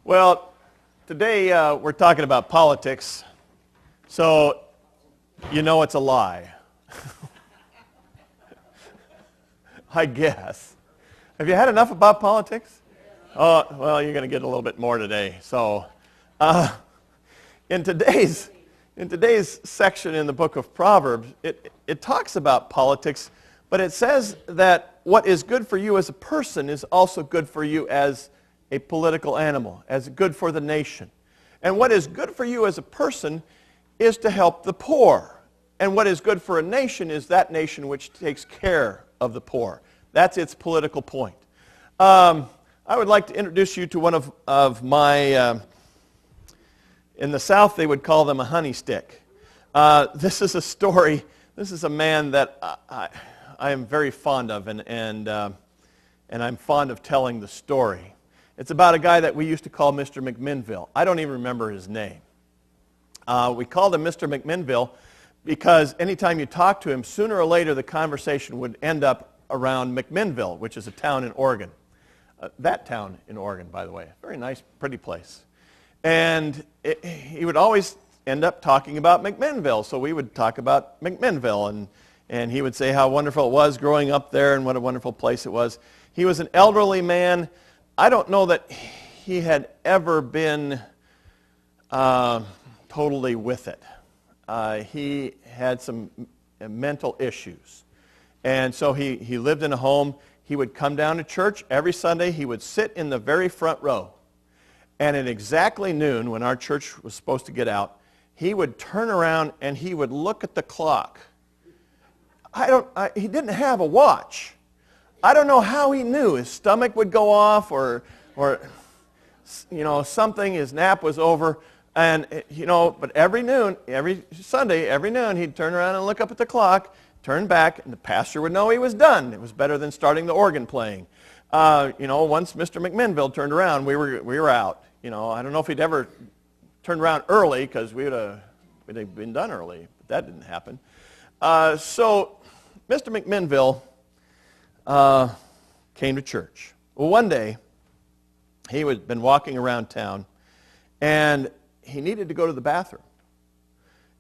Well, today we're talking about politics, so you know it's a lie. I guess. Have you had enough about politics? Oh, well, you're going to get a little bit more today. So, in today's section in the book of Proverbs, it talks about politics, but it says that what is good for you as a person is also good for you as a political animal, as good for the nation. And what is good for you as a person is to help the poor. And what is good for a nation is that nation which takes care of the poor. That's its political point. I would like to introduce you to one of my, in the South they would call them a honey stick. This is a story, this is a man that I am very fond of, and I'm fond of telling the story. It's about a guy that we used to call Mr. McMinnville. I don't even remember his name. We called him Mr. McMinnville because anytime you talk to him, sooner or later the conversation would end up around McMinnville, which is a town in Oregon. That town in Oregon, by the way. Very nice, pretty place. And he would always end up talking about McMinnville, so we would talk about McMinnville, and he would say how wonderful it was growing up there and what a wonderful place it was. He was an elderly man. I don't know that he had ever been totally with it. He had some mental issues. And so he lived in a home. He would come down to church every Sunday. He would sit in the very front row. And at exactly noon, when our church was supposed to get out, he would turn around and he would look at the clock. He didn't have a watch. I don't know how he knew. His stomach would go off or something, his nap was over. And, but every Sunday, every noon, he'd turn around and look up at the clock, turn back, and the pastor would know he was done. It was better than starting the organ playing. Once Mr. McMinnville turned around, we were out. I don't know if he'd ever turned around early because we'd have been done early, but that didn't happen. So Mr. McMinnville came to church. Well, one day, he had been walking around town, and he needed to go to the bathroom.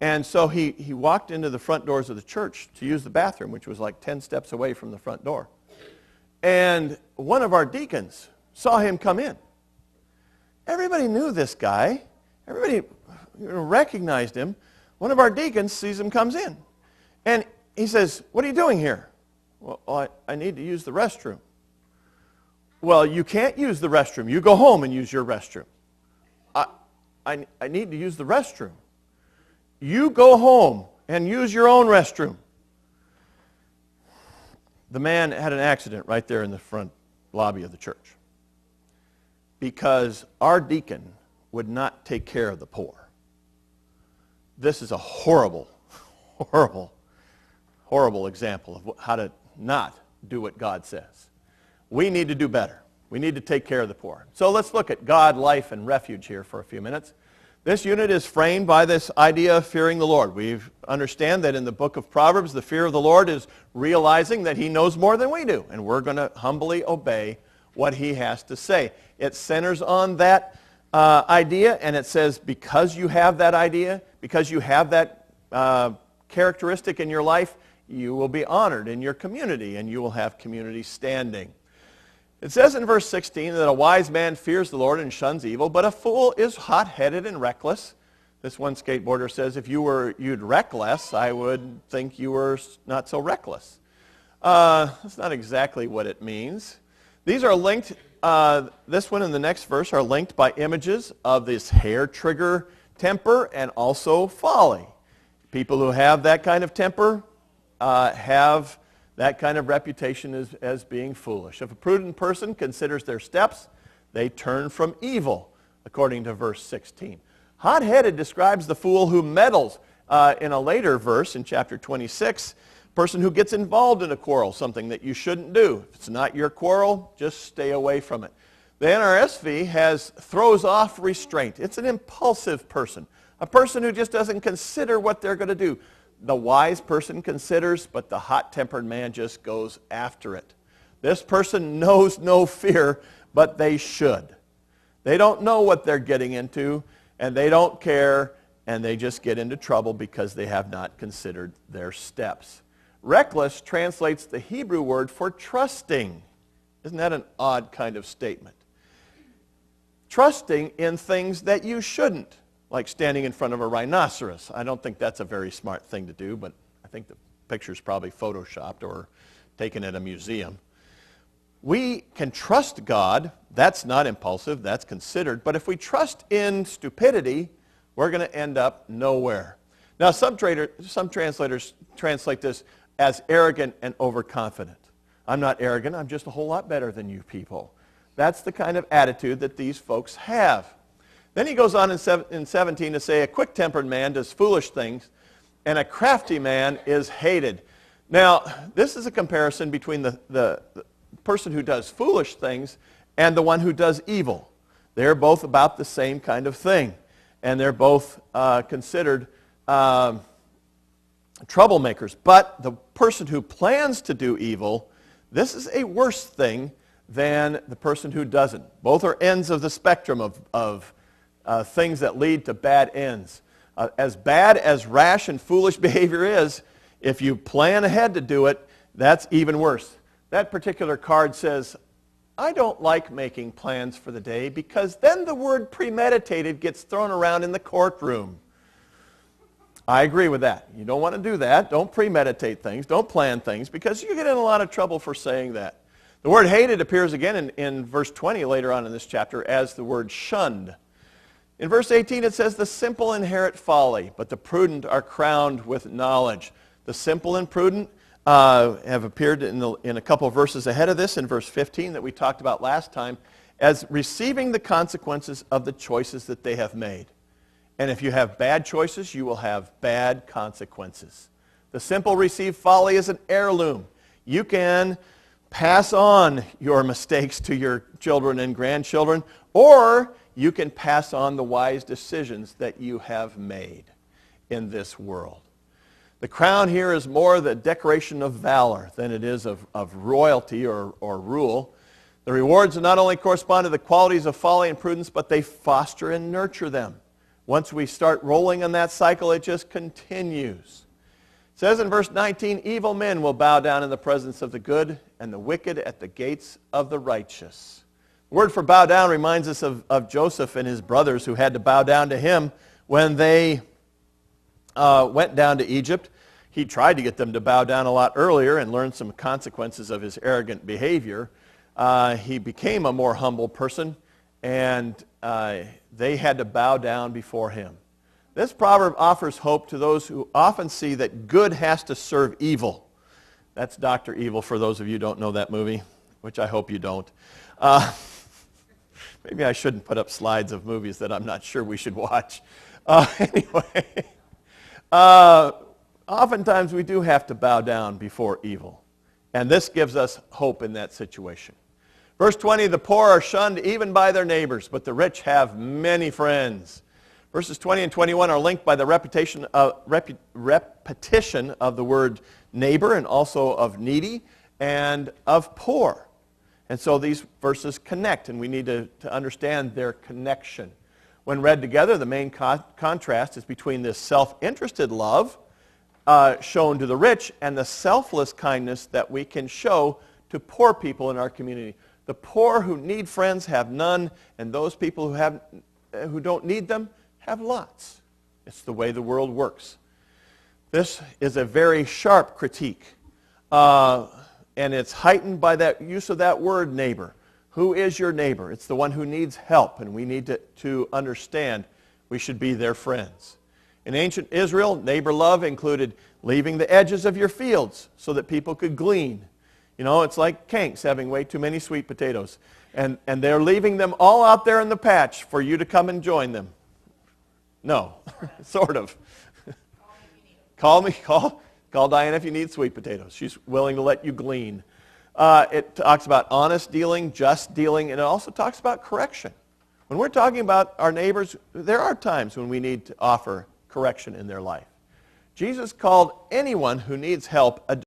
And so he walked into the front doors of the church to use the bathroom, which was like 10 steps away from the front door. And one of our deacons saw him come in. Everybody knew this guy. Everybody recognized him. One of our deacons sees him comes in. And he says, "What are you doing here?" "Well, I need to use the restroom." "Well, you can't use the restroom. You go home and use your restroom." I need to use the restroom." "You go home and use your own restroom." The man had an accident right there in the front lobby of the church because our deacon would not take care of the poor. This is a horrible, horrible, horrible example of how to not do what God says. We need to do better. We need to take care of the poor. So let's look at God, life, and refuge here for a few minutes. This unit is framed by this idea of fearing the Lord. We understand that in the book of Proverbs, the fear of the Lord is realizing that He knows more than we do, and we're going to humbly obey what He has to say. It centers on that idea, and it says because you have that idea, because you have that characteristic in your life, you will be honored in your community, and you will have community standing. It says in verse 16 that a wise man fears the Lord and shuns evil, but a fool is hot-headed and reckless. This one skateboarder says, if you'd wreck less, I would think you were not so reckless. That's not exactly what it means. These are linked, this one and the next verse are linked by images of this hair trigger temper and also folly. People who have that kind of temper have that kind of reputation as being foolish. If a prudent person considers their steps, they turn from evil, according to verse 16. Hot-headed describes the fool who meddles. In a later verse, in chapter 26, a person who gets involved in a quarrel, something that you shouldn't do. If it's not your quarrel, just stay away from it. The NRSV throws off restraint. It's an impulsive person, a person who just doesn't consider what they're going to do. The wise person considers, but the hot-tempered man just goes after it. This person knows no fear, but they should. They don't know what they're getting into, and they don't care, and they just get into trouble because they have not considered their steps. Reckless translates the Hebrew word for trusting. Isn't that an odd kind of statement? Trusting in things that you shouldn't, like standing in front of a rhinoceros. I don't think that's a very smart thing to do, but I think the picture's probably photoshopped or taken at a museum. We can trust God. That's not impulsive, that's considered. But if we trust in stupidity, we're going to end up nowhere. Now, some translators translate this as arrogant and overconfident. I'm not arrogant, I'm just a whole lot better than you people. That's the kind of attitude that these folks have. Then he goes on in 17 to say, a quick-tempered man does foolish things, and a crafty man is hated. Now, this is a comparison between the person who does foolish things and the one who does evil. They're both about the same kind of thing, and they're both considered troublemakers. But the person who plans to do evil, this is a worse thing than the person who doesn't. Both are ends of the spectrum of things that lead to bad ends. As bad as rash and foolish behavior is, if you plan ahead to do it, that's even worse. That particular card says, I don't like making plans for the day because then the word premeditated gets thrown around in the courtroom. I agree with that. You don't want to do that. Don't premeditate things. Don't plan things because you get in a lot of trouble for saying that. The word hated appears again in verse 20 later on in this chapter as the word shunned. In verse 18 it says, the simple inherit folly, but the prudent are crowned with knowledge. The simple and prudent have appeared in a couple of verses ahead of this, in verse 15 that we talked about last time, as receiving the consequences of the choices that they have made. And if you have bad choices, you will have bad consequences. The simple receive folly as an heirloom. You can pass on your mistakes to your children and grandchildren, or you can pass on the wise decisions that you have made in this world. The crown here is more the decoration of valor than it is of royalty or rule. The rewards not only correspond to the qualities of folly and prudence, but they foster and nurture them. Once we start rolling on that cycle, it just continues. It says in verse 19, evil men will bow down in the presence of the good, and the wicked at the gates of the righteous. The word for bow down reminds us of Joseph and his brothers who had to bow down to him when they went down to Egypt. He tried to get them to bow down a lot earlier and learn some consequences of his arrogant behavior. He became a more humble person, and they had to bow down before him. This proverb offers hope to those who often see that good has to serve evil. That's Dr. Evil for those of you who don't know that movie, which I hope you don't. Maybe I shouldn't put up slides of movies that I'm not sure we should watch. Anyway, oftentimes we do have to bow down before evil. And this gives us hope in that situation. Verse 20, the poor are shunned even by their neighbors, but the rich have many friends. Verses 20 and 21 are linked by the repetition of the word neighbor and also of needy and of poor. And so these verses connect, and we need to understand their connection. When read together, the main contrast is between this self-interested love shown to the rich and the selfless kindness that we can show to poor people in our community. The poor who need friends have none, and those people who don't need them have lots. It's the way the world works. This is a very sharp critique, and it's heightened by that use of that word neighbor. Who is your neighbor? It's the one who needs help, and we need to understand we should be their friends. In ancient Israel, neighbor love included leaving the edges of your fields so that people could glean. You know, it's like Kanks having way too many sweet potatoes. And they're leaving them all out there in the patch for you to come and join them. No, sort of. Call Diana if you need sweet potatoes. She's willing to let you glean. It talks about honest dealing, just dealing, and it also talks about correction. When we're talking about our neighbors, there are times when we need to offer correction in their life. Jesus called anyone who needs help a